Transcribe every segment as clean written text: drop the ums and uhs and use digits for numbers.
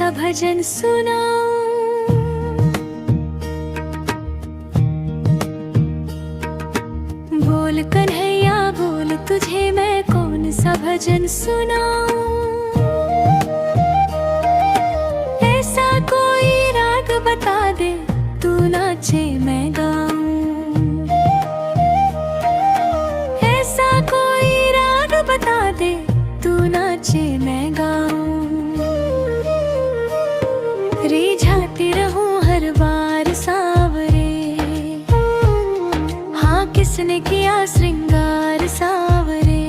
सा भजन सुनाऊं। बोल कन्हैया बोल, तुझे मैं कौन सा भजन सुनाऊं। ऐसा कोई राग बता दे, तू नाचे मैं गाऊं। ऐसा कोई राग बता दे, तू नाचे मैं गाऊं। रिझाती रहूं हर बार सावरे, हाँ किसने किया श्रृंगार सावरे।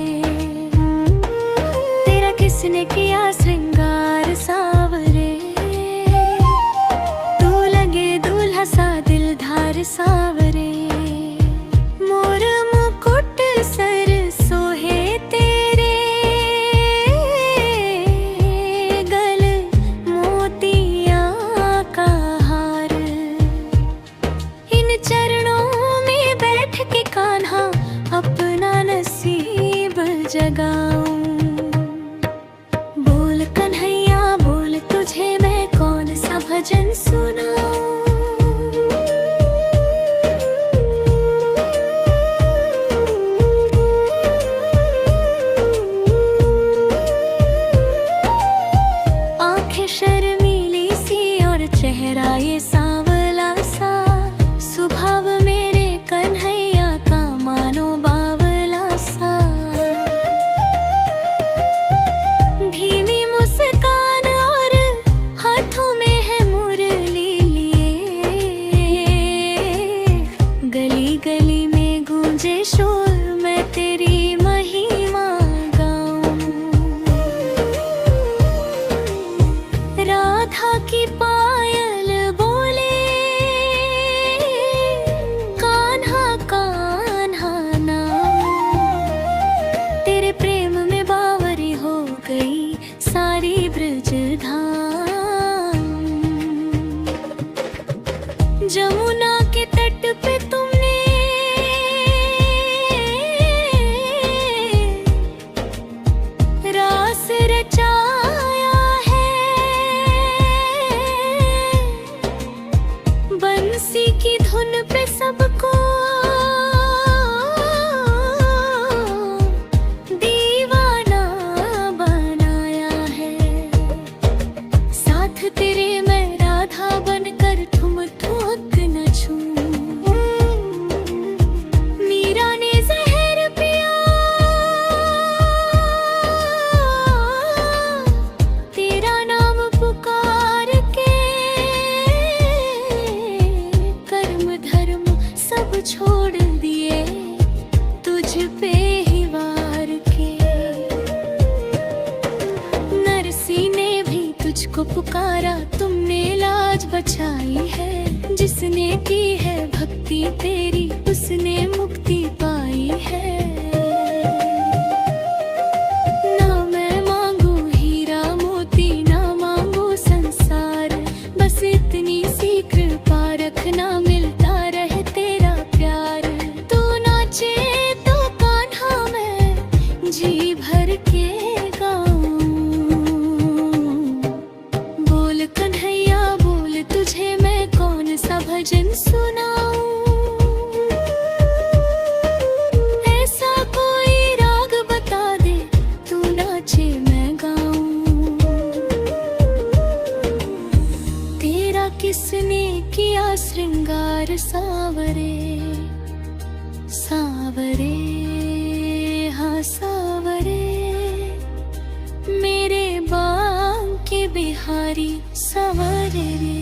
तेरा किसने किया श्रृंगार सावरे। तू लगे दूल्हा सा दिलधार सावरे। मोर मुकुट सर सोहे तेरे, गल मोतिया का हार। इन चरणों में बैठ के कान्हा अपना नसीब जगाऊं। बोल कन्हैया बोल, तुझे मैं कौन सा भजन सुनाऊं। आंखें शर्मीली सी और चेहरा ये सांवला सा, स्वभाव मेरे कन्हैया का मानो बावला सा। धीमी मुस्कान और हाथों में है मुरली लिए। गली गली में गूंजे शोर, मैं तेरी महिमा गाऊं। राधा की पायल बोले, कान्हा कान्हा नाम। तेरे प्रेम में बावरी हो गई सारी ब्रज धाम। जमुना के तट पे तुमने रास रचाया है। बंसी की धुन पे सबको दीवाना बनाया है। साथ तेरे मैं राधा बनकर ठुम ठुक नचूं। मीरा ने जहर पिया, तेरा नाम पुकार के। कर्म धर्म सब छोड़ दिए, तुझ पे ही वार के। नरसी ने भी तुझको पुकारा, तुमने लाज बचाई है। जिसने की है भक्ति तेरी, उसने मुक्ति पाई है। ना मैं मांगू हीरा मोती, ना मांगू संसार। बस इतनी सी कृपा रखना, मिलता रहे तेरा प्यार। तू नाचे तो कान्हा मैं जी भर के गाऊं। बोल कन्हैया बोल, तुझे मैं कौन सा भजन सुनाऊं। ऐसा कोई राग बता दे, तू नाचे मैं गाऊं। तेरा किसने किया श्रृंगार सावरे। सावरे हाँ सावरे, मेरे बांके बिहारी सावरे रे।